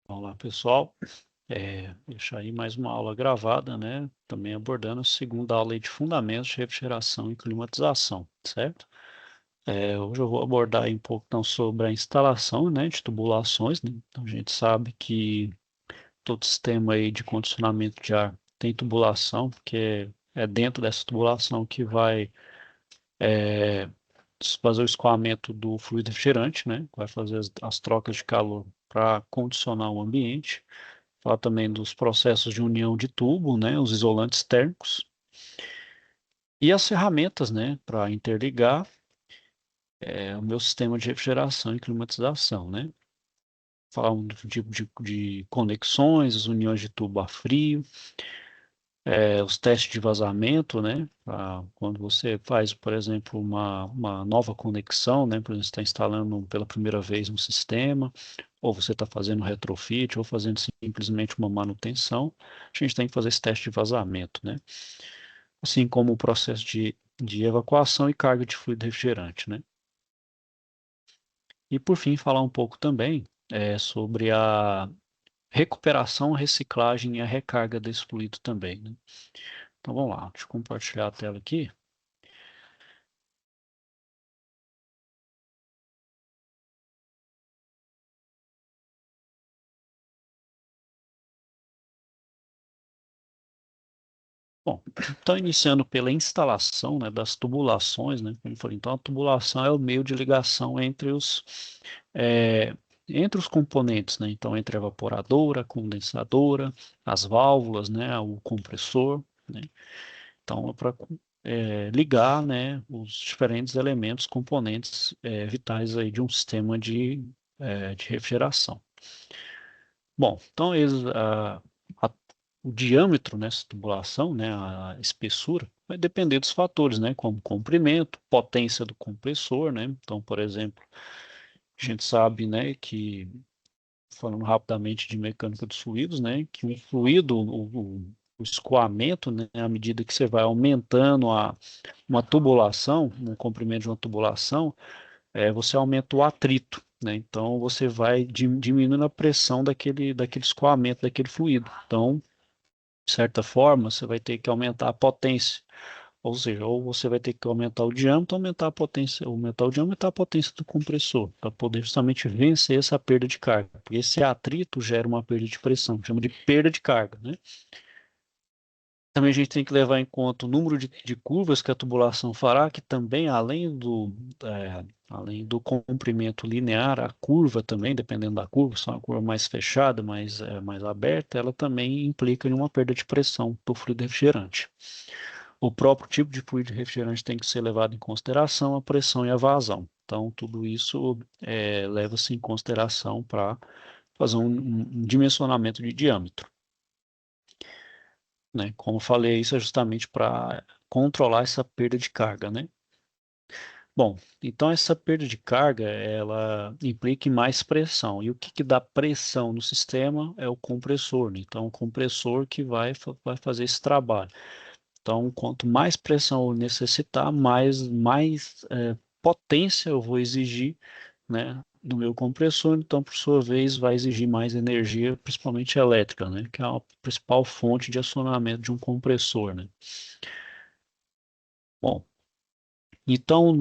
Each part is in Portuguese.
Olá, pessoal. Deixar aí mais uma aula gravada, né? Também abordando a segunda aula aí de fundamentos de refrigeração e climatização, certo? Hoje eu vou abordar aí um pouco então sobre a instalação, né, de tubulações, né? Então a gente sabe que todo sistema aí de condicionamento de ar tem tubulação, porque é dentro dessa tubulação que vai fazer o escoamento do fluido refrigerante, né? Vai fazer as trocas de calor para condicionar o ambiente. Falar também dos processos de união de tubo, né, os isolantes térmicos e as ferramentas, né, para interligar o meu sistema de refrigeração e climatização, né. Falar um tipo de conexões, as uniões de tubo a frio, os testes de vazamento, né, quando você faz, por exemplo, uma nova conexão, né, por exemplo, você está instalando pela primeira vez um sistema, ou você está fazendo retrofit, ou fazendo simplesmente uma manutenção, a gente tem que fazer esse teste de vazamento, né? Assim como o processo de evacuação e carga de fluido refrigerante, né? E por fim, falar um pouco também sobre a recuperação, a reciclagem e a recarga desse fluido também, né? Então vamos lá, deixa eu compartilhar a tela aqui. Bom, então iniciando pela instalação, né, das tubulações, né, como eu falei, então a tubulação é o meio de ligação eh, entre os componentes, né, então entre a evaporadora, a condensadora, as válvulas, né, o compressor, né, então é para ligar, né, os diferentes elementos, componentes vitais aí de um sistema de refrigeração. Bom, então a- o diâmetro nessa tubulação, né, a espessura, vai depender dos fatores, né, como comprimento, potência do compressor, né. Então, por exemplo, a gente sabe, né, que falando rapidamente de mecânica dos fluidos, né, que um fluido, o escoamento, né, à medida que você vai aumentando uma tubulação, um comprimento de uma tubulação, você aumenta o atrito, né? Então você vai diminuindo a pressão daquele escoamento daquele fluido. Então, de certa forma, você vai ter que aumentar a potência. Ou seja, ou você vai ter que aumentar o diâmetro, aumentar a potência, aumentar o diâmetro, aumentar a potência do compressor, para poder justamente vencer essa perda de carga. Porque esse atrito gera uma perda de pressão, chama de perda de carga, né? Também a gente tem que levar em conta o número de curvas que a tubulação fará, que também, além do comprimento linear, a curva também, dependendo da curva, se é uma curva mais fechada, mais aberta, ela também implica em uma perda de pressão do fluido refrigerante. O próprio tipo de fluido refrigerante tem que ser levado em consideração, a pressão e a vazão. Então, tudo isso leva-se em consideração para fazer um dimensionamento de diâmetro, né? Como eu falei, isso é justamente para controlar essa perda de carga, né? Bom, então essa perda de carga, ela implica em mais pressão. E o que dá pressão no sistema é o compressor, né? Então, o compressor que vai fazer esse trabalho. Então, quanto mais pressão eu necessitar, mais potência eu vou exigir, né, do meu compressor. Então, por sua vez, vai exigir mais energia, principalmente elétrica, né, que é a principal fonte de acionamento de um compressor, né. Bom, então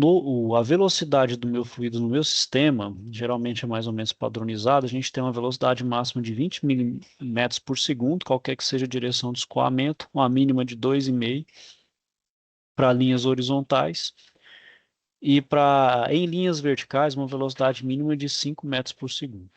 a velocidade do meu fluido no meu sistema, geralmente é mais ou menos padronizada. A gente tem uma velocidade máxima de 20 milímetros por segundo, qualquer que seja a direção de escoamento, uma mínima de 2,5 para linhas horizontais e em linhas verticais uma velocidade mínima de 5 metros por segundo.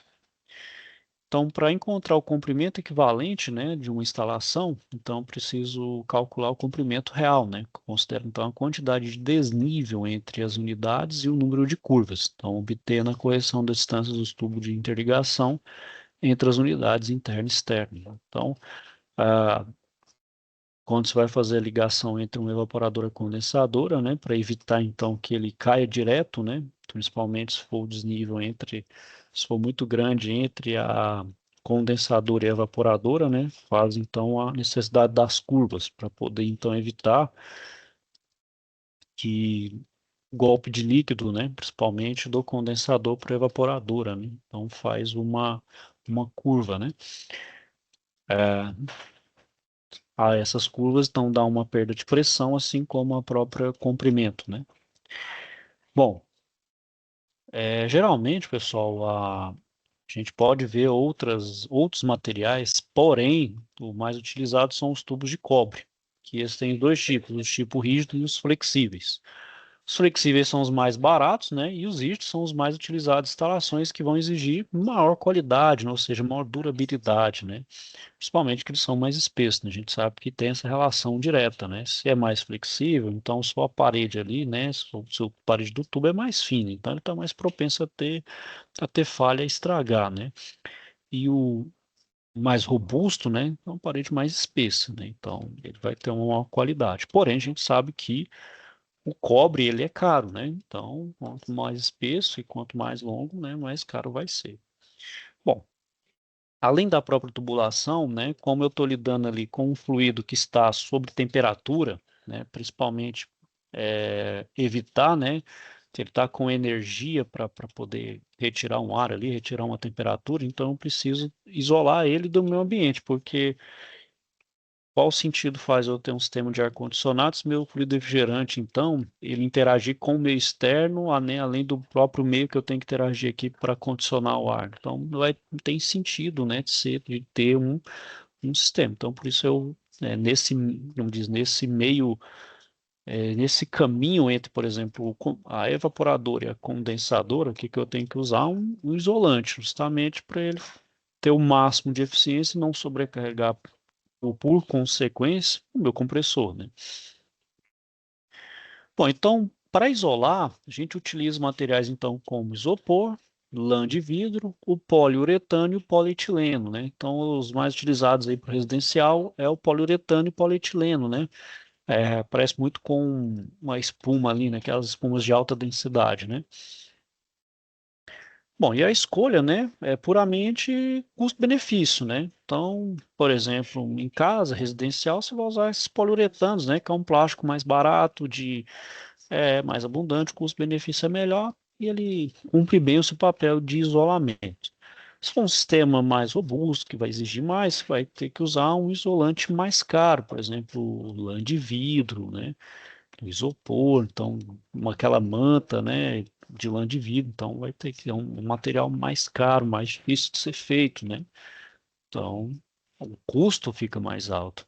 Então, para encontrar o comprimento equivalente, né, de uma instalação, então preciso calcular o comprimento real, né? Considero então a quantidade de desnível entre as unidades e o número de curvas. Então, obter a correção da distância dos tubos de interligação entre as unidades interna e externa. Então, ah, quando você vai fazer a ligação entre uma evaporadora e condensadora, né, para evitar então que ele caia direto, né, principalmente se for o desnível se for muito grande entre a condensadora e a evaporadora, né, faz então a necessidade das curvas para poder então evitar que golpe de líquido, né, principalmente do condensador para a evaporadora, né, então faz uma curva, né? É, essas curvas então dão uma perda de pressão, assim como a própria comprimento, né? Bom, geralmente, pessoal, a gente pode ver outros materiais, porém, o mais utilizado são os tubos de cobre, que eles têm dois tipos, o tipo rígido e os flexíveis. Os flexíveis são os mais baratos, né? E os rígidos são os mais utilizados em instalações que vão exigir maior qualidade, né? Ou seja, maior durabilidade, né? Principalmente que eles são mais espessos, né? A gente sabe que tem essa relação direta, né? Se é mais flexível, então sua parede ali, né? Seu parede do tubo é mais fina, então ele está mais propenso a ter falha e estragar, né? E o mais robusto, né? É uma parede mais espessa, né? Então ele vai ter uma maior qualidade. Porém, a gente sabe que o cobre ele é caro, né? Então, quanto mais espesso e quanto mais longo, né, mais caro vai ser. Bom, além da própria tubulação, né, como eu estou lidando ali com um fluido que está sob temperatura, né, principalmente evitar, né, que ele está com energia para poder retirar um ar ali, retirar uma temperatura, então eu preciso isolar ele do meu ambiente, porque qual sentido faz eu ter um sistema de ar-condicionado se meu fluido refrigerante, então, ele interagir com o meio externo, além do próprio meio que eu tenho que interagir aqui para condicionar o ar? Então, não tem sentido, né, de ter um sistema. Então, por isso como diz, nesse meio, nesse caminho entre, por exemplo, a evaporadora e a condensadora, o que eu tenho que usar? Um isolante, justamente para ele ter o máximo de eficiência e não sobrecarregar ou por consequência, o meu compressor, né? Bom, então, para isolar, a gente utiliza materiais então como isopor, lã de vidro, o poliuretano e o polietileno, né? Então, os mais utilizados aí para residencial é o poliuretano e polietileno, né? Parece muito com uma espuma ali, né? Aquelas espumas de alta densidade, né? Bom, e a escolha, né, é puramente custo-benefício, né? Então, por exemplo, em casa, residencial, você vai usar esses poliuretanos, né, que é um plástico mais barato, mais abundante, o custo-benefício é melhor e ele cumpre bem o seu papel de isolamento. Se for um sistema mais robusto, que vai exigir mais, você vai ter que usar um isolante mais caro, por exemplo, lã de vidro, né? Isopor, então aquela manta, né, de lã de vidro, então vai ter que ser um material mais caro, mais difícil de ser feito, né? Então o custo fica mais alto.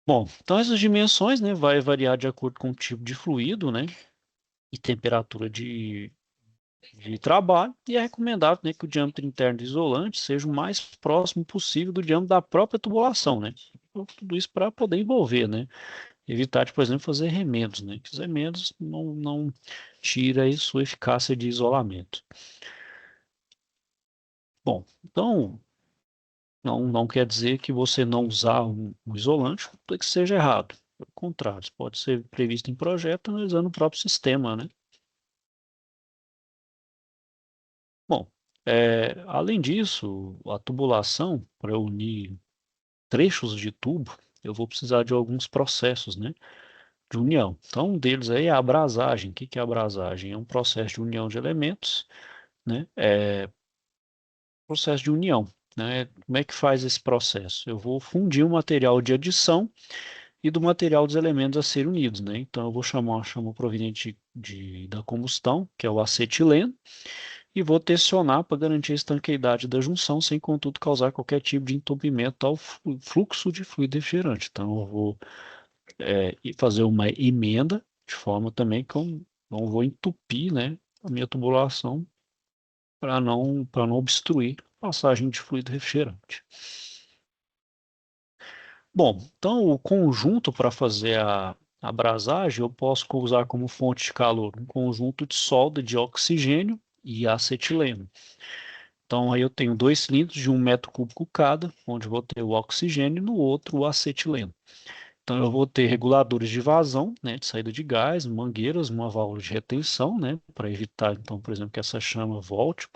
Bom, então essas dimensões, né, vai variar de acordo com o tipo de fluido, né, e temperatura de trabalho, e é recomendável, né, que o diâmetro interno do isolante seja o mais próximo possível do diâmetro da própria tubulação, né? Tudo isso para poder envolver, né? Evitar de, por exemplo, fazer remendos, né? Que os remendos não tira aí sua eficácia de isolamento. Bom, então não quer dizer que você não usar um isolante que seja errado. Pelo contrário, isso pode ser previsto em projeto analisando o próprio sistema, né? Bom, além disso, a tubulação, para unir trechos de tubo, eu vou precisar de alguns processos, né, de união. Então, um deles aí é a abrasagem. O que que é a abrasagem? É um processo de união de elementos, né? Processo de união, né? Como é que faz esse processo? Eu vou fundir o material de adição e do material dos elementos a serem unidos, né? Então, eu vou chamar a chama proveniente da combustão, que é o acetileno, e vou tensionar para garantir a estanqueidade da junção, sem, contudo, causar qualquer tipo de entupimento ao fluxo de fluido refrigerante. Então, eu vou fazer uma emenda, de forma também que eu não vou entupir, né, a minha tubulação para não obstruir a passagem de fluido refrigerante. Bom, então o conjunto para fazer a abrasagem eu posso usar como fonte de calor um conjunto de solda de oxigênio e acetileno. Então aí eu tenho dois cilindros de 1 metro cúbico cada, onde eu vou ter o oxigênio e no outro o acetileno. Então eu vou ter reguladores de vazão, né, de saída de gás, mangueiras, uma válvula de retenção, né, para evitar, então, por exemplo, que essa chama volte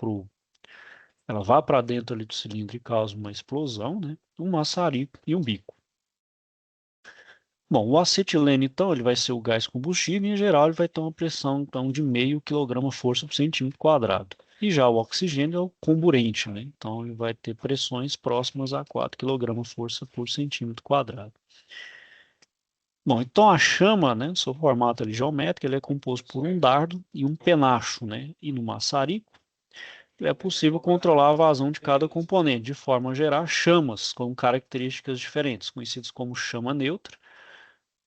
ela vá para dentro ali do cilindro e cause uma explosão, né, um maçarico e um bico. Bom, o acetileno, então, ele vai ser o gás combustível e, em geral, ele vai ter uma pressão, então, de 0,5 kg força por centímetro quadrado. E já o oxigênio é o comburente, né? Então ele vai ter pressões próximas a 4 kg força por centímetro quadrado. Bom, então a chama, né, seu formato ali geométrico, ele é composto por um dardo e um penacho, né? E no maçarico é possível controlar a vazão de cada componente, de forma a gerar chamas com características diferentes, conhecidas como chama neutra,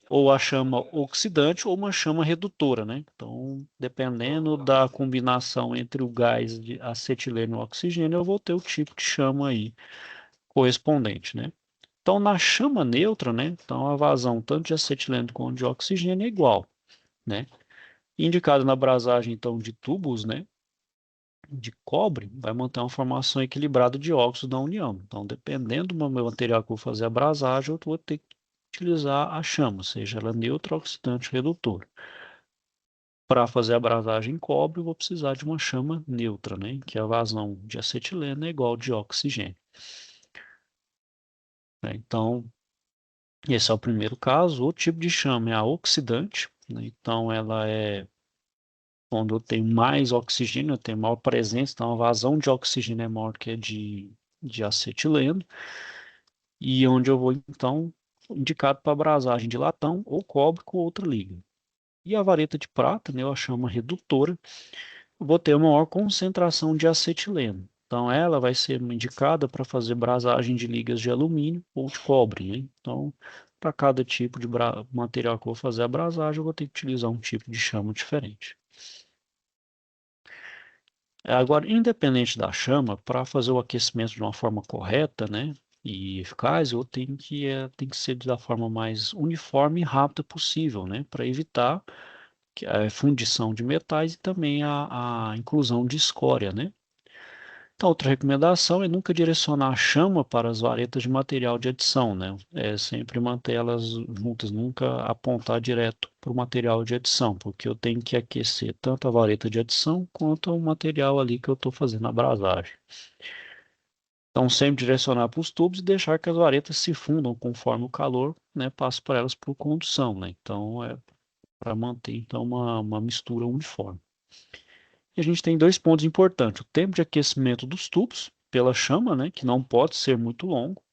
ou a chama oxidante, ou uma chama redutora, né? Então, dependendo da combinação entre o gás de acetileno e o oxigênio, eu vou ter o tipo de chama aí correspondente, né? Então, na chama neutra, né? Então, a vazão tanto de acetileno quanto de oxigênio é igual, né? Indicado na abrasagem, então, de tubos, né? De cobre, vai manter uma formação equilibrada de óxido da união. Então, dependendo do meu material que eu vou fazer a abrasagem, eu vou ter que utilizar a chama, seja ela neutra, oxidante, redutor. Para fazer a abrasagem em cobre, eu vou precisar de uma chama neutra, né? Que a vazão de acetileno é igual de oxigênio. Então, esse é o primeiro caso. O tipo de chama é a oxidante, né? Então, ela é quando eu tenho mais oxigênio, eu tenho maior presença, então a vazão de oxigênio é maior que a de acetileno, e onde eu vou, então, indicado para abrasagem de latão ou cobre com outra liga. E a vareta de prata, né, eu chamo redutora, eu vou ter uma maior concentração de acetileno. Então, ela vai ser indicada para fazer brasagem de ligas de alumínio ou de cobre, né? Então, para cada tipo de material que eu vou fazer a brasagem, eu vou ter que utilizar um tipo de chama diferente. Agora, independente da chama, para fazer o aquecimento de uma forma correta, né, e eficaz, eu tenho tem que ser da forma mais uniforme e rápida possível, né, para evitar a fundição de metais e também a inclusão de escória, né. Então, outra recomendação é nunca direcionar a chama para as varetas de material de adição, né? É sempre manter elas juntas, nunca apontar direto para o material de adição, porque eu tenho que aquecer tanto a vareta de adição quanto o material ali que eu estou fazendo a abrasagem. Então, sempre direcionar para os tubos e deixar que as varetas se fundam conforme o calor, né, passa para elas por condução, né? Então, é para manter então uma mistura uniforme. E a gente tem dois pontos importantes: o tempo de aquecimento dos tubos pela chama, né, que não pode ser muito longo,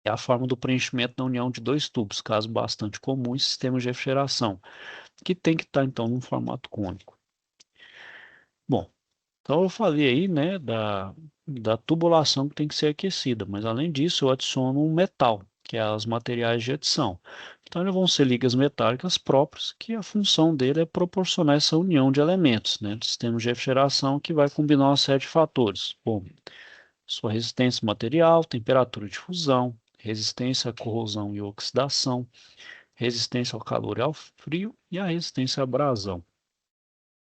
é a forma do preenchimento da união de dois tubos, caso bastante comum em sistemas de refrigeração, que tem que estar então num formato cônico. Bom, então eu falei aí, né, da tubulação que tem que ser aquecida, mas além disso eu adiciono um metal, que é os materiais de adição. Então eles vão ser ligas metálicas próprias, que a função dele é proporcionar essa união de elementos, né, do sistema de refrigeração que vai combinar uma série de fatores, como sua resistência material, temperatura de fusão, resistência à corrosão e oxidação, resistência ao calor e ao frio e a resistência à abrasão.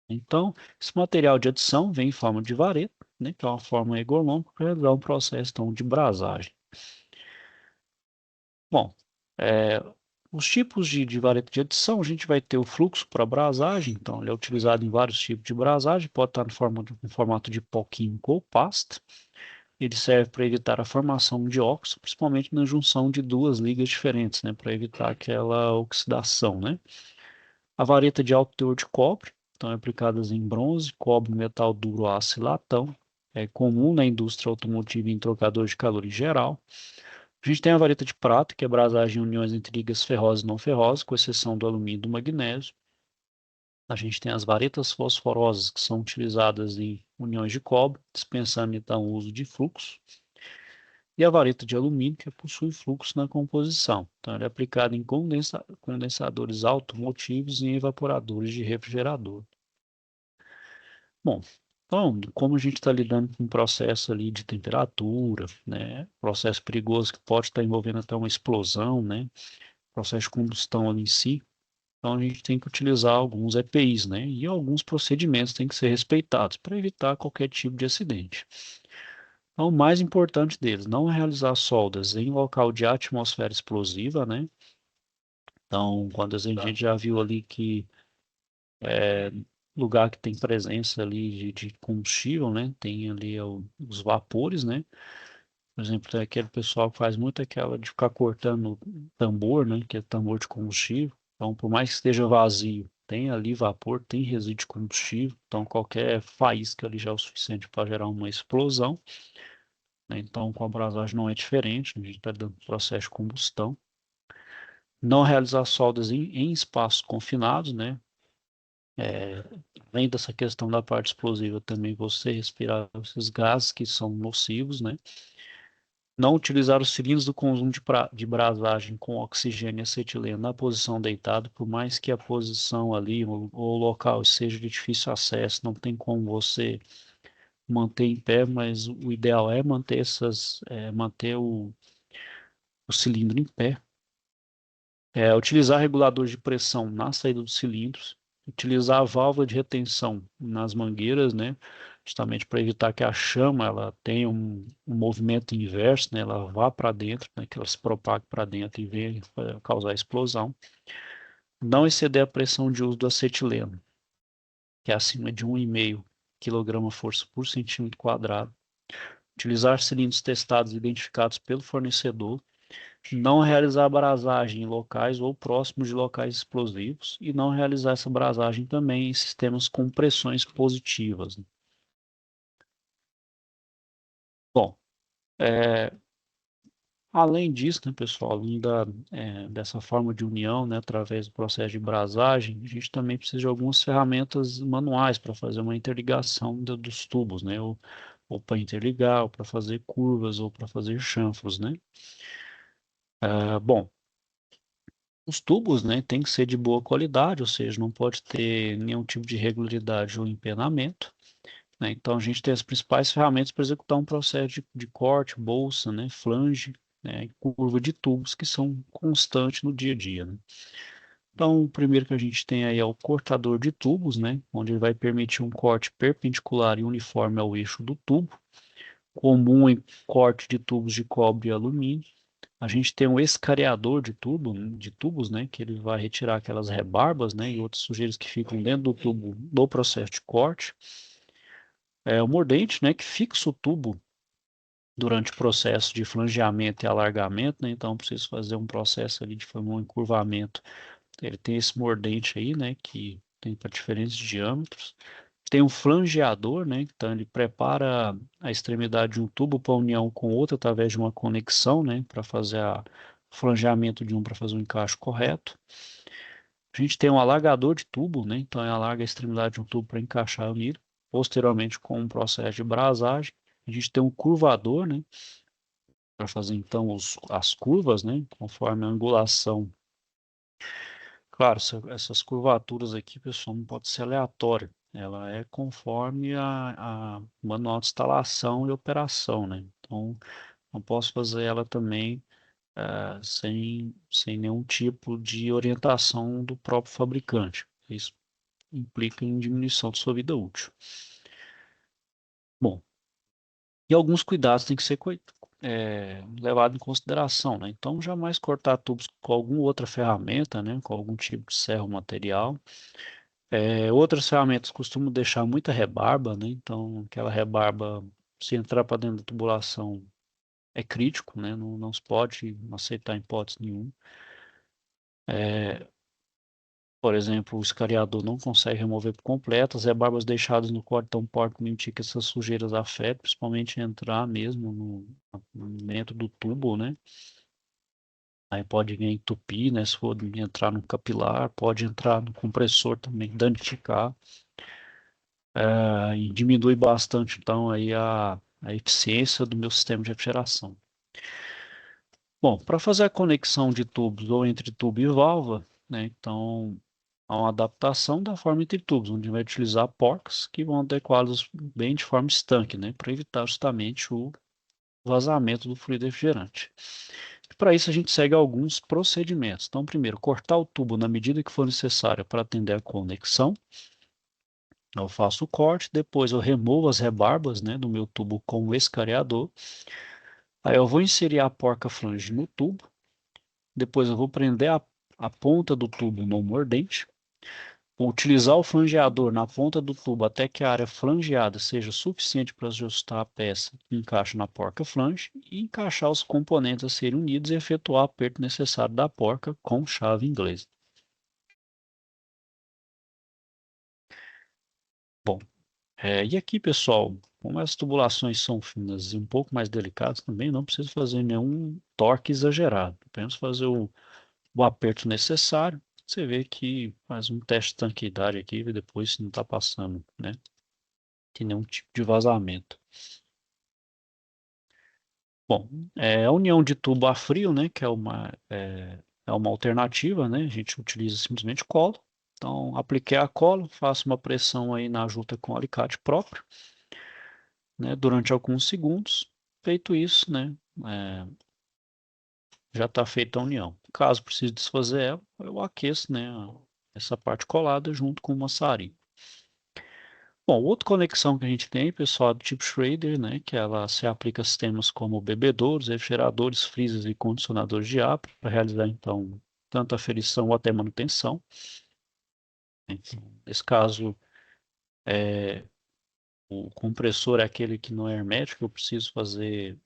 Então, esse material de adição vem em forma de vareta, né, que é uma forma ergonômica para realizar um processo então, de brasagem. Bom, é, os tipos de vareta de adição, a gente vai ter o fluxo para brasagem, então ele é utilizado em vários tipos de brasagem, pode estar no formato de pó químico ou pasta. Ele serve para evitar a formação de óxido, principalmente na junção de duas ligas diferentes, né, para evitar aquela oxidação, né. A vareta de alto teor de cobre, então é aplicadas em bronze, cobre, metal duro, aço e latão. É comum na indústria automotiva e em trocadores de calor em geral. A gente tem a vareta de prata, que é brasagem em uniões entre ligas ferrosas e não ferrosas, com exceção do alumínio e do magnésio. A gente tem as varetas fosforosas, que são utilizadas em uniões de cobre, dispensando então o uso de fluxo. E a vareta de alumínio, que possui fluxo na composição. Então, ela é aplicada em condensadores automotivos e em evaporadores de refrigerador. Bom, então, como a gente está lidando com um processo ali de temperatura, né, processo perigoso que pode estar envolvendo até uma explosão, né, processo de combustão ali em si, então a gente tem que utilizar alguns EPIs, né, e alguns procedimentos têm que ser respeitados para evitar qualquer tipo de acidente. Então, o mais importante deles, não realizar soldas em local de atmosfera explosiva, né? Então, quando a gente já viu ali que lugar que tem presença ali de combustível, né? Tem ali os vapores, né? Por exemplo, tem aquele pessoal que faz muito aquela de ficar cortando tambor, né? Que é tambor de combustível. Então, por mais que esteja vazio, tem ali vapor, tem resíduo de combustível, então qualquer faísca ali já é o suficiente para gerar uma explosão, né? Então com a abrasagem não é diferente, a gente está dando processo de combustão. Não realizar soldas em espaços confinados, né? Além dessa questão da parte explosiva, também você respirar esses gases que são nocivos, né? Não utilizar os cilindros do conjunto de brasagem com oxigênio e acetileno na posição deitada, por mais que a posição ali ou o local seja de difícil acesso, não tem como você manter em pé, mas o ideal é manter o cilindro em pé. Utilizar reguladores de pressão na saída dos cilindros, utilizar a válvula de retenção nas mangueiras, né? Justamente para evitar que a chama ela tenha um movimento inverso, né? Ela vá para dentro, né? Que ela se propague para dentro e venha causar explosão. Não exceder a pressão de uso do acetileno, que é acima de 1,5 kg-força por centímetro quadrado. Utilizar cilindros testados e identificados pelo fornecedor. Não realizar abrasagem em locais ou próximos de locais explosivos e não realizar essa abrasagem também em sistemas com pressões positivas. Bom, é, além disso, né, pessoal, além dessa forma de união, né, através do processo de brasagem, a gente também precisa de algumas ferramentas manuais para fazer uma interligação dos tubos, né, ou para interligar, ou para fazer curvas, ou para fazer chanfros, né. Bom, os tubos, né, tem que ser de boa qualidade, ou seja, não pode ter nenhum tipo de irregularidade ou empenamento, né? Então a gente tem as principais ferramentas para executar um processo de corte, bolsa, né, flange, né, e curva de tubos que são constantes no dia a dia, né? Então, o primeiro que a gente tem aí é o cortador de tubos, né, onde ele vai permitir um corte perpendicular e uniforme ao eixo do tubo, comum em corte de tubos de cobre e alumínio. A gente tem um escareador de tubos, né, que ele vai retirar aquelas rebarbas, né, e outras sujeiras que ficam dentro do tubo do processo de corte. O mordente, né, que fixa o tubo durante o processo de flangeamento e alargamento, né, então preciso fazer um processo ali de um encurvamento. Ele tem esse mordente aí, né, que tem para diferentes diâmetros. Tem um flangeador, né? Então ele prepara a extremidade de um tubo para união com outro através de uma conexão, né? Para fazer o flangeamento de um para fazer o encaixe correto. A gente tem um alargador de tubo, né? Então ele alarga a extremidade de um tubo para encaixar a unir. Posteriormente, com um processo de brasagem, a gente tem um curvador, né? Para fazer então as curvas, né? Conforme a angulação. Claro, essas curvaturas aqui, pessoal, não pode ser aleatória. Ela é conforme a manual de instalação e operação, né? Então, não posso fazer ela também sem nenhum tipo de orientação do próprio fabricante. Isso implica em diminuição de sua vida útil. Bom, e alguns cuidados têm que ser levados em consideração, né? Então, jamais cortar tubos com alguma outra ferramenta, né? Com algum tipo de serro material. Outras ferramentas costumam deixar muita rebarba, né? Então, aquela rebarba, se entrar para dentro da tubulação, é crítico, né? Não, não se pode aceitar em hipótese nenhuma. Por exemplo, o escariador não consegue remover por completo. As rebarbas deixadas no cortão podem permitir que essas sujeiras afetem, principalmente entrar mesmo dentro do tubo, né? Aí pode vir a entupir, né? Se for entrar no capilar, pode entrar no compressor também, danificar. E diminui bastante, então, aí a eficiência do meu sistema de refrigeração. Bom, para fazer a conexão de tubos ou entre tubo e válvula, né, então, há uma adaptação da forma entre tubos, onde vai utilizar porcas que vão adequá-los bem de forma estanque, né, para evitar justamente o vazamento do fluido refrigerante. Para isso, a gente segue alguns procedimentos. Então, primeiro, cortar o tubo na medida que for necessária para atender a conexão. Eu faço o corte, depois eu removo as rebarbas, né, do meu tubo com o escareador. Aí eu vou inserir a porca flange no tubo. Depois eu vou prender a ponta do tubo no mordente. Vou utilizar o flangeador na ponta do tubo até que a área flangeada seja suficiente para ajustar a peça que encaixa na porca flange e encaixar os componentes a serem unidos e efetuar o aperto necessário da porca com chave inglesa. E aqui, pessoal, como as tubulações são finas e um pouco mais delicadas também, não precisa fazer nenhum torque exagerado. Apenas fazer o aperto necessário. Você vê que faz um teste de tanquidade aqui e depois se não está passando, né? Tem nenhum tipo de vazamento. Bom, a união de tubo a frio, né? Que é uma alternativa, né? A gente utiliza simplesmente cola. Então, apliquei a cola, faço uma pressão aí na junta com alicate próprio, né? Durante alguns segundos. Feito isso, né? é, já está feita a união. Caso precise desfazer ela, eu aqueço, né? Essa parte colada junto com o maçarico. Bom, outra conexão que a gente tem, pessoal, é do tipo Schrader, né, que ela se aplica a sistemas como bebedouros, refrigeradores, freezers e condicionadores de ar para realizar, então, tanto aferição ou até manutenção. Então, nesse caso, o compressor é aquele que não é hermético, eu preciso fazer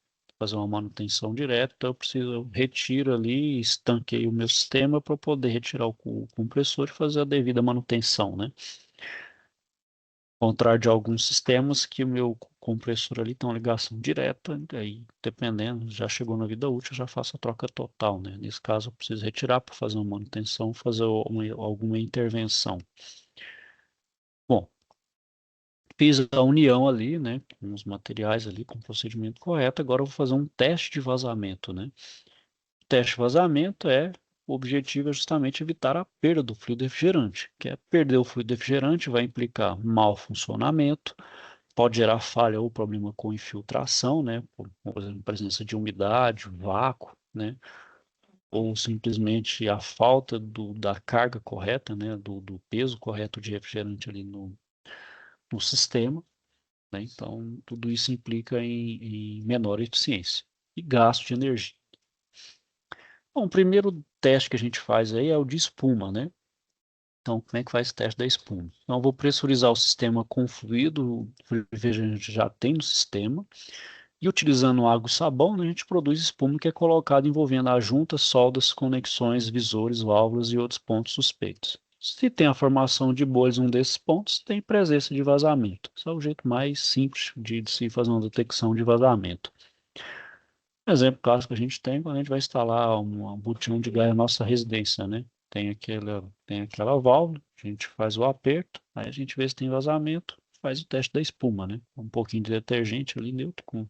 uma manutenção direta, então eu retiro ali, estanqueio o meu sistema para poder retirar o compressor e fazer a devida manutenção, né? Contrário de alguns sistemas que o meu compressor ali tem uma ligação direta, aí dependendo, já chegou na vida útil, já faço a troca total, né? Nesse caso, eu preciso retirar para fazer uma manutenção, fazer alguma intervenção. Bom, fiz a união ali, né, com os materiais ali, com o procedimento correto, agora eu vou fazer um teste de vazamento, né? O teste de vazamento o objetivo é justamente evitar a perda do fluido refrigerante, que é perder o fluido refrigerante vai implicar mau funcionamento, pode gerar falha ou problema com infiltração, né? Por exemplo, presença de umidade, vácuo, né? Ou simplesmente a falta da carga correta, né? Do peso correto de refrigerante ali no sistema, né? Então, tudo isso implica em menor eficiência e gasto de energia. Bom, o primeiro teste que a gente faz aí é o de espuma, né? Então, como é que faz o teste da espuma? Então, eu vou pressurizar o sistema com fluido, o refrigerante já tem no sistema, e utilizando água e sabão, né, a gente produz espuma que é colocada envolvendo as juntas, soldas, conexões, visores, válvulas e outros pontos suspeitos. Se tem a formação de bolhas em um desses pontos, tem presença de vazamento. Esse é o jeito mais simples de se fazer uma detecção de vazamento. Exemplo clássico que a gente tem quando a gente vai instalar um botão de gás na nossa residência, né? Tem aquela válvula, a gente faz o aperto, aí a gente vê se tem vazamento, faz o teste da espuma, né? Um pouquinho de detergente ali neutro com um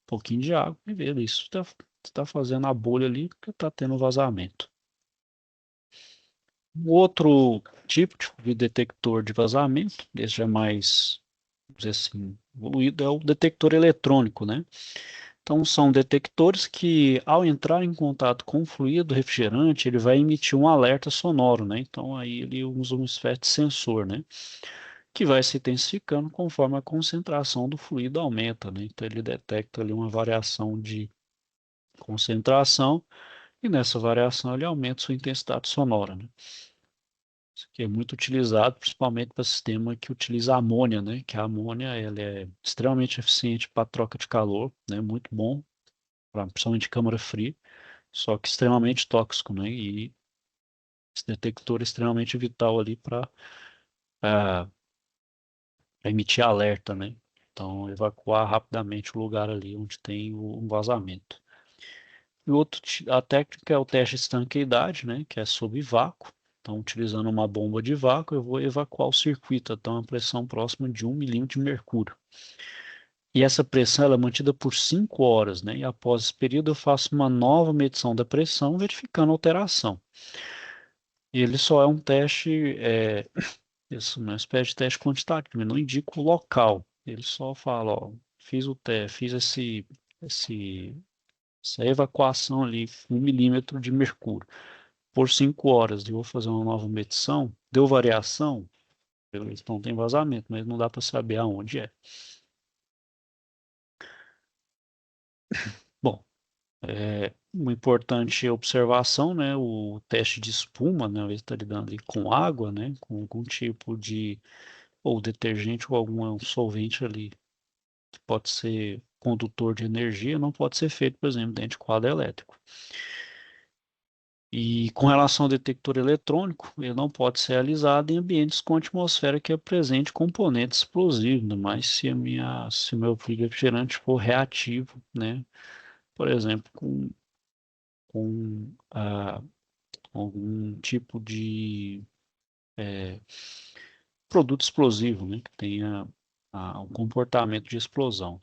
pouquinho de água e ver isso está fazendo a bolha ali porque está tendo vazamento. O outro tipo de detector de vazamento, esse já é mais, vamos dizer assim, evoluído, é o detector eletrônico, né? Então, são detectores que, ao entrar em contato com o fluido refrigerante, ele vai emitir um alerta sonoro, né? Então, aí ele usa uma espécie de sensor, né? Que vai se intensificando conforme a concentração do fluido aumenta, né? Então, ele detecta ali uma variação de concentração e nessa variação ele aumenta sua intensidade sonora, né? Isso aqui é muito utilizado, principalmente para sistema que utiliza amônia, né? Que a amônia ela é extremamente eficiente para troca de calor, né? Muito bom, principalmente câmara fria, só que extremamente tóxico, né? E esse detector é extremamente vital ali para emitir alerta, né? Então, evacuar rapidamente o lugar ali onde tem o vazamento. E a técnica é o teste de estanqueidade, né? Que é sob vácuo. Então, utilizando uma bomba de vácuo, eu vou evacuar o circuito até uma pressão próxima de 1 milímetro de mercúrio. E essa pressão ela é mantida por 5 horas, né? E após esse período eu faço uma nova medição da pressão, verificando a alteração. E ele só é um teste, isso, uma espécie de teste quantitativo, ele não indica o local. Ele só fala, ó, fiz o teste, fiz esse, essa evacuação ali, 1 milímetro de mercúrio, por 5 horas, e vou fazer uma nova medição, deu variação, beleza, então tem vazamento, mas não dá para saber aonde é. Bom, uma importante observação, né, o teste de espuma, né, ele está lidando ali com água, né, com algum tipo de ou detergente ou algum solvente ali que pode ser condutor de energia, não pode ser feito, por exemplo, dentro de quadro elétrico. E com relação ao detector eletrônico, ele não pode ser realizado em ambientes com atmosfera que apresente componentes explosivos, ainda mais se o meu fluido refrigerante for reativo, né? Por exemplo, com algum tipo de produto explosivo, né? Que tenha um comportamento de explosão.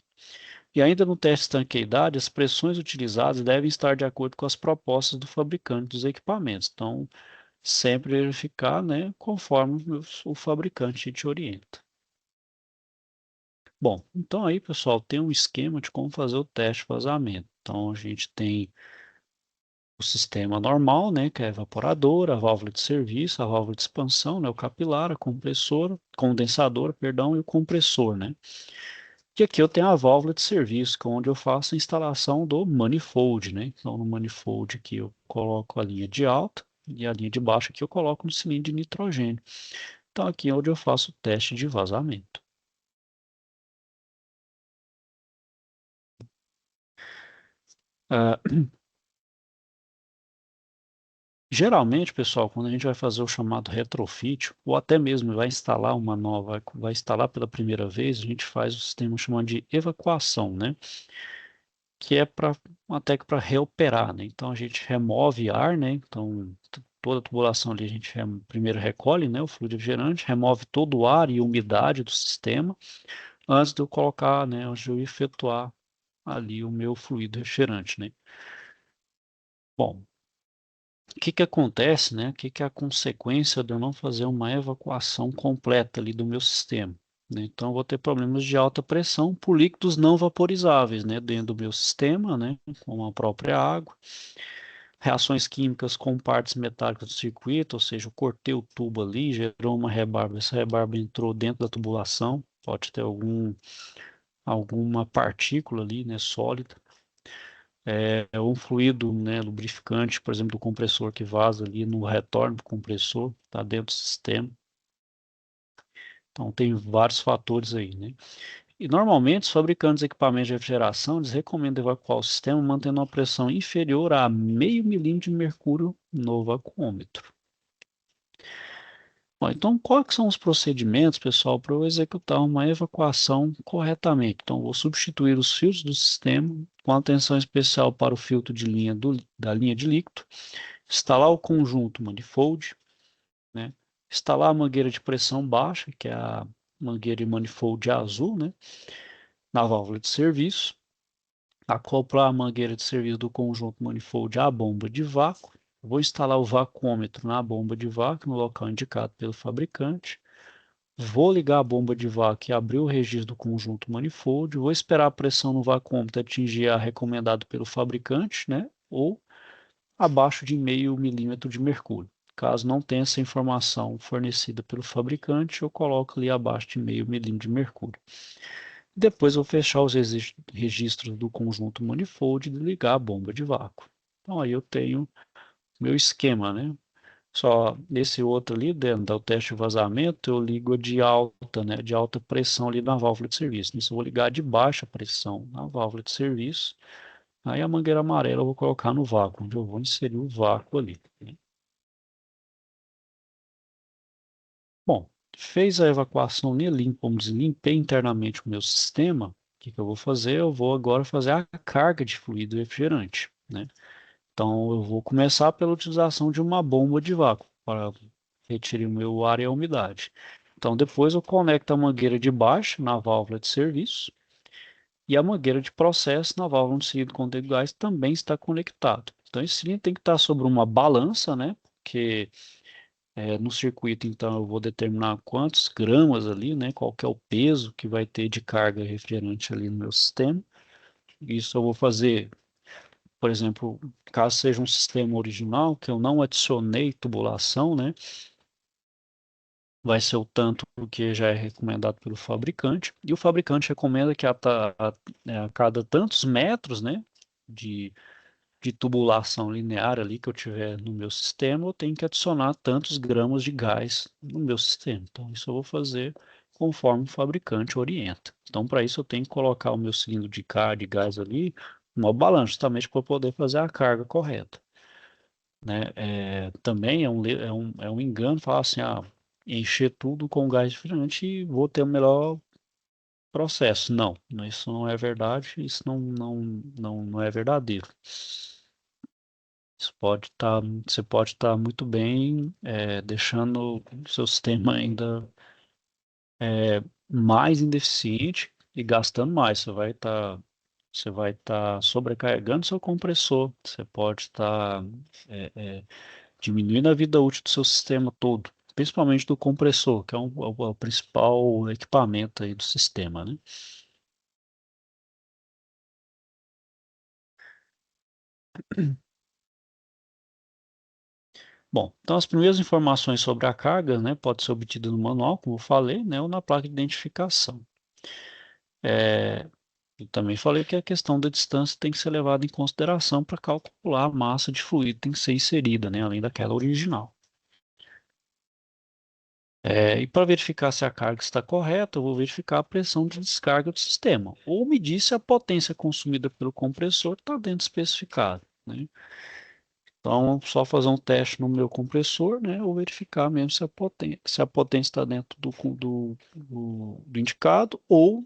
E ainda no teste de estanqueidade, as pressões utilizadas devem estar de acordo com as propostas do fabricante dos equipamentos. Então, sempre verificar, né, conforme o fabricante te orienta. Bom, então aí, pessoal, tem um esquema de como fazer o teste de vazamento. Então, a gente tem o sistema normal, né, que é a evaporadora, a válvula de serviço, a válvula de expansão, né, o capilar, a compressora, condensadora, perdão, e o compressor, né. E aqui eu tenho a válvula de serviço, que é onde eu faço a instalação do manifold, né. Então, no manifold aqui eu coloco a linha de alta e a linha de baixo aqui eu coloco no cilindro de nitrogênio. Então, aqui é onde eu faço o teste de vazamento. Ah, geralmente, pessoal, quando a gente vai fazer o chamado retrofit, ou até mesmo vai instalar pela primeira vez, a gente faz o sistema chamado de evacuação, né? Que é para uma técnica para reoperar, né? Então, a gente remove ar, né? Então, toda a tubulação ali a gente primeiro recolhe, né? O fluido refrigerante, remove todo o ar e umidade do sistema, antes de eu colocar, né? Antes de eu efetuar ali o meu fluido refrigerante, né? Bom, o que que acontece, né? O que que é a consequência de eu não fazer uma evacuação completa ali do meu sistema, né? Então, eu vou ter problemas de alta pressão por líquidos não vaporizáveis, né? Dentro do meu sistema, né? Como a própria água. Reações químicas com partes metálicas do circuito, ou seja, eu cortei o tubo ali, gerou uma rebarba. Essa rebarba entrou dentro da tubulação, pode ter alguma partícula ali, né? Sólida. É um fluido, né, lubrificante, por exemplo, do compressor que vaza ali no retorno do compressor, está dentro do sistema. Então, tem vários fatores aí, né? E normalmente, os fabricantes de equipamentos de refrigeração, eles recomendam evacuar o sistema mantendo uma pressão inferior a meio milímetro de mercúrio no vacuômetro. Bom, então, quais são os procedimentos, pessoal, para eu executar uma evacuação corretamente? Então, vou substituir os filtros do sistema com atenção especial para o filtro de linha da linha de líquido, instalar o conjunto manifold, né? Instalar a mangueira de pressão baixa, que é a mangueira de manifold azul, né? Na válvula de serviço, acoplar a mangueira de serviço do conjunto manifold à bomba de vácuo. Vou instalar o vacuômetro na bomba de vácuo, no local indicado pelo fabricante. Vou ligar a bomba de vácuo e abrir o registro do conjunto manifold. Vou esperar a pressão no vacuômetro atingir a recomendada pelo fabricante, né? Ou abaixo de meio milímetro de mercúrio. Caso não tenha essa informação fornecida pelo fabricante, eu coloco ali abaixo de meio milímetro de mercúrio. Depois vou fechar os registros do conjunto manifold e ligar a bomba de vácuo. Então aí eu tenho meu esquema, né? Só nesse outro ali, dentro do teste de vazamento, eu ligo a de alta, né? De alta pressão ali na válvula de serviço. Nisso eu vou ligar de baixa pressão na válvula de serviço. Aí a mangueira amarela eu vou colocar no vácuo, onde eu vou inserir o vácuo ali, né? Bom, fez a evacuação limpa, vamos dizer, limpei internamente o meu sistema. O que que eu vou fazer? Eu vou agora fazer a carga de fluido refrigerante, né? Então, eu vou começar pela utilização de uma bomba de vácuo para retirar o meu ar e a umidade. Então, depois eu conecto a mangueira de baixo na válvula de serviço e a mangueira de processo na válvula onde o cilindro contém gás também está conectado. Então, esse cilindro tem que estar sobre uma balança, né? Porque no circuito, então, eu vou determinar quantos gramas ali, né? Qual que é o peso que vai ter de carga refrigerante ali no meu sistema. Isso eu vou fazer, por exemplo, caso seja um sistema original, que eu não adicionei tubulação, né? Vai ser o tanto que já é recomendado pelo fabricante. E o fabricante recomenda que a cada tantos metros, né? De, de tubulação linear ali que eu tiver no meu sistema, eu tenho que adicionar tantos gramas de gás no meu sistema. Então, isso eu vou fazer conforme o fabricante orienta. Então, para isso, eu tenho que colocar o meu cilindro de gás ali, uma balança, justamente para poder fazer a carga correta. né? Também é um engano falar assim, encher tudo com gás refrigerante e vou ter o melhor processo. Não, isso não é verdade, isso não é verdadeiro. Você pode estar muito bem deixando o seu sistema ainda mais ineficiente e gastando mais. Você vai estar sobrecarregando seu compressor. Você pode estar é, é, diminuindo a vida útil do seu sistema todo, principalmente do compressor, que é o principal equipamento aí do sistema, né? Bom, então as primeiras informações sobre a carga, né, pode ser obtida no manual, como eu falei, né, ou na placa de identificação. É, eu também falei que a questão da distância tem que ser levada em consideração para calcular a massa de fluido que tem que ser inserida, né, além daquela original. E para verificar se a carga está correta, eu vou verificar a pressão de descarga do sistema, ou medir se a potência consumida pelo compressor está dentro do especificado, né? Então, só fazer um teste no meu compressor, né, ou verificar mesmo se a potência está dentro do indicado, ou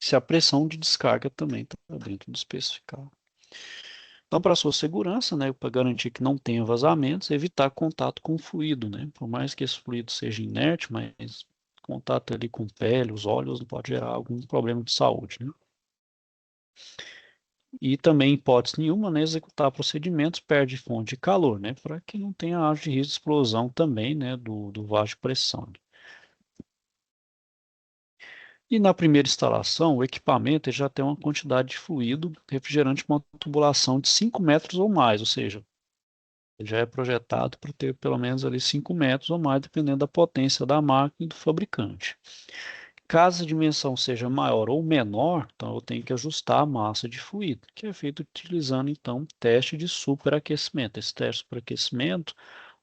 se a pressão de descarga também está dentro do especificado. Então, para sua segurança, né, para garantir que não tenha vazamentos, evitar contato com o fluido, né? Por mais que esse fluido seja inerte, mas contato ali com pele, os óleos, não pode gerar algum problema de saúde, né? E também, em hipótese nenhuma, né, executar procedimentos perto de fonte de calor, né? Para que não tenha área de risco de explosão também, né, do vaso de pressão. E na primeira instalação, o equipamento ele já tem uma quantidade de fluido refrigerante com uma tubulação de 5 metros ou mais, ou seja, ele já é projetado para ter pelo menos ali 5 metros ou mais, dependendo da potência da máquina e do fabricante. Caso a dimensão seja maior ou menor, então eu tenho que ajustar a massa de fluido, que é feito utilizando então teste de superaquecimento. Esse teste de superaquecimento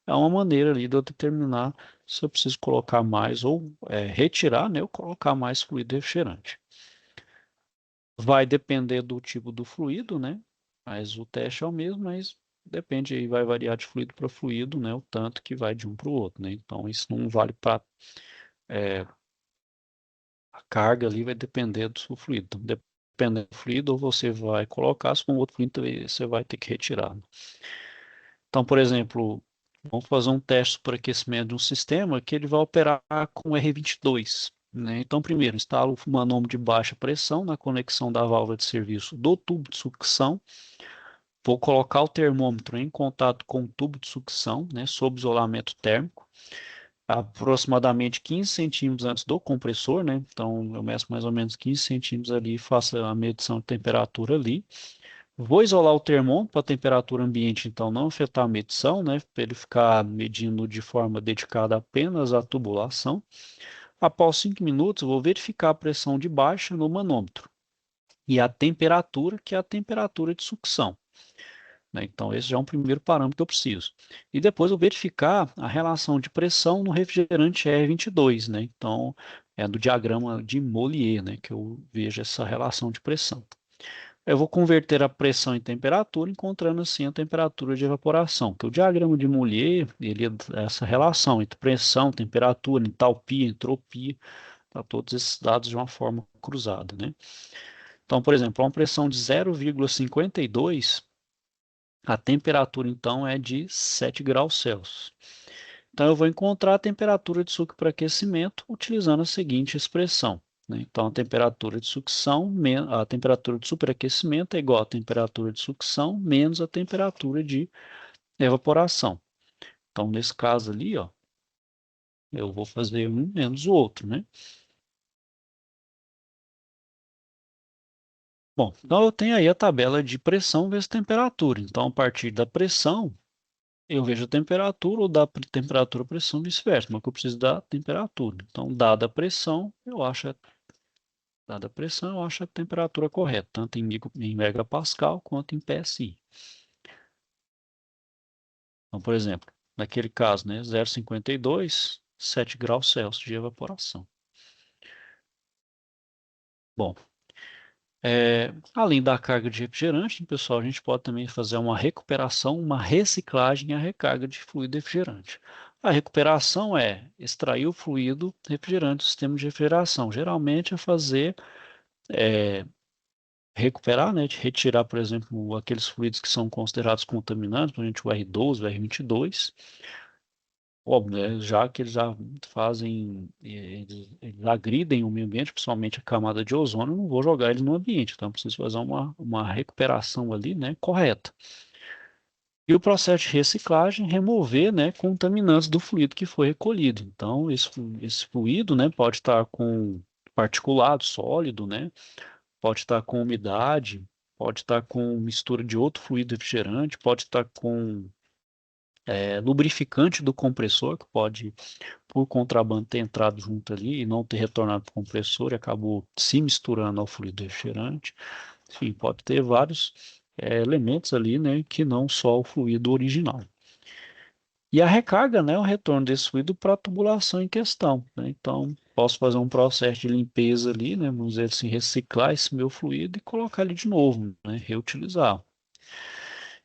é uma maneira ali de eu determinar se eu preciso colocar mais ou retirar, né, ou colocar mais fluido refrigerante. Vai depender do tipo do fluido, né? Mas o teste é o mesmo, mas depende aí, vai variar de fluido para fluido, né? O tanto que vai de um para o outro, né? Então isso não vale para a carga ali, vai depender do seu fluido. Então, dependendo do fluido, ou você vai colocar, se for um outro fluido, você vai ter que retirar. Então, por exemplo, vamos fazer um teste por aquecimento de um sistema que ele vai operar com R22. Né? Então, primeiro, instalo o manômetro de baixa pressão na conexão da válvula de serviço do tubo de sucção. Vou colocar o termômetro em contato com o tubo de sucção, né, sob isolamento térmico, aproximadamente 15 centímetros antes do compressor, né? Então, eu meço mais ou menos 15 centímetros ali e faço a medição de temperatura ali. Vou isolar o termômetro para a temperatura ambiente, então não afetar a medição, né? Para ele ficar medindo de forma dedicada apenas à tubulação. Após 5 minutos, vou verificar a pressão de baixa no manômetro e a temperatura, que é a temperatura de sucção. Né? Então, esse já é um primeiro parâmetro que eu preciso. E depois eu verificar a relação de pressão no refrigerante R22, né? Então, é do diagrama de Mollier, né? Que eu vejo essa relação de pressão. Eu vou converter a pressão em temperatura, encontrando assim a temperatura de evaporação. Que o diagrama de Mollier, ele é essa relação entre pressão, temperatura, entalpia, entropia, para todos esses dados de uma forma cruzada, né? Então, por exemplo, uma pressão de 0,52, a temperatura então é de 7 graus Celsius. Então, eu vou encontrar a temperatura de suco para aquecimento utilizando a seguinte expressão. Né? Então, a temperatura de sucção, a temperatura de superaquecimento é igual à temperatura de sucção menos a temperatura de evaporação. Então, nesse caso ali, ó, eu vou fazer um menos o outro, né? Bom, então eu tenho aí a tabela de pressão vezes temperatura. Então, a partir da pressão, eu vejo a temperatura ou da temperatura, pressão, vice-versa, mas que eu preciso da temperatura. Então, dada a pressão, eu acho a temperatura correta, tanto em megapascal quanto em PSI. Então, por exemplo, naquele caso, né, 0,52, 7 graus Celsius de evaporação. Bom, Além da carga de refrigerante, pessoal, a gente pode também fazer uma recuperação, uma reciclagem e a recarga de fluido refrigerante. A recuperação é extrair o fluido refrigerante do sistema de refrigeração. Geralmente é fazer, recuperar, né, de retirar, por exemplo, aqueles fluidos que são considerados contaminantes, por exemplo, o R12, o R22. Óbvio, né, já que eles já fazem, eles agridem o meio ambiente, principalmente a camada de ozônio, eu não vou jogar eles no ambiente, então eu preciso fazer uma recuperação ali, né, correta. E o processo de reciclagem, remover, né, contaminantes do fluido que foi recolhido. Então, esse fluido, né, pode estar com particulado sólido, né, pode estar com umidade, pode estar com mistura de outro fluido refrigerante, pode estar com lubrificante do compressor, que pode por contrabando ter entrado junto ali e não ter retornado para o compressor e acabou se misturando ao fluido refrigerante. Enfim, pode ter vários elementos ali, né, que não só o fluido original. E a recarga, né, o retorno desse fluido para a tubulação em questão, né? Então, posso fazer um processo de limpeza ali, né, vamos dizer assim, reciclar esse meu fluido e colocar ele de novo, né, reutilizar.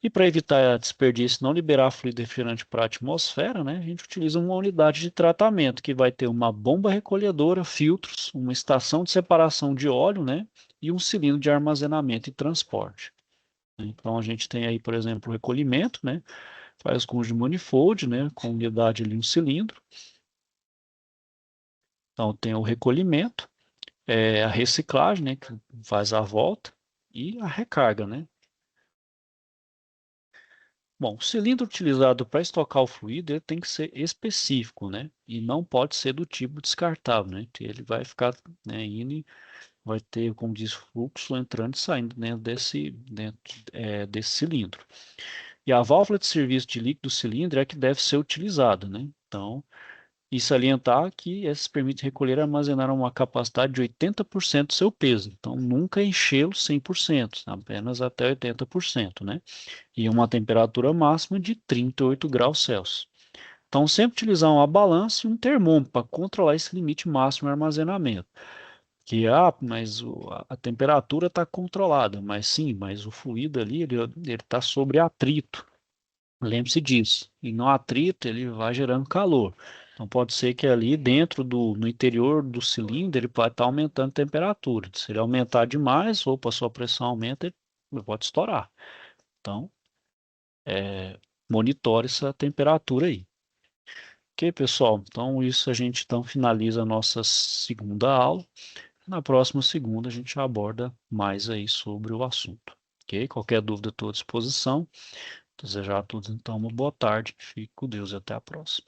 E para evitar desperdício, não liberar fluido refrigerante para a atmosfera, né, a gente utiliza uma unidade de tratamento que vai ter uma bomba recolhedora, filtros, uma estação de separação de óleo, né, e um cilindro de armazenamento e transporte. Então a gente tem aí, por exemplo, o recolhimento, né, faz com de manifold, né, com unidade ali um cilindro. Então tem o recolhimento, a reciclagem, né, que faz a volta e a recarga, né. Bom, o cilindro utilizado para estocar o fluido ele tem que ser específico, né? E não pode ser do tipo descartável, né? Ele vai ficar, né, indo, vai ter, como diz, fluxo entrando e saindo desse cilindro. E a válvula de serviço de líquido cilindro é que deve ser utilizada, né? Então, e salientar que esses permitem recolher e armazenar uma capacidade de 80% do seu peso. Então, nunca enchê-lo 100%, apenas até 80%, né? E uma temperatura máxima de 38 graus Celsius. Então, sempre utilizar uma balança e um termômetro para controlar esse limite máximo de armazenamento. Que, mas a temperatura está controlada, mas sim, mas o fluido ali, ele está sobre atrito. Lembre-se disso. E no atrito, ele vai gerando calor. Então, pode ser que ali dentro no interior do cilindro, ele pode estar aumentando a temperatura. Se ele aumentar demais, ou a sua pressão aumenta, ele pode estourar. Então, monitore essa temperatura aí. Ok, pessoal? Então, isso a gente então finaliza a nossa segunda aula. Na próxima segunda, a gente aborda mais aí sobre o assunto. Ok? Qualquer dúvida, estou à disposição. Desejar a todos então uma boa tarde. Fique com Deus e até a próxima.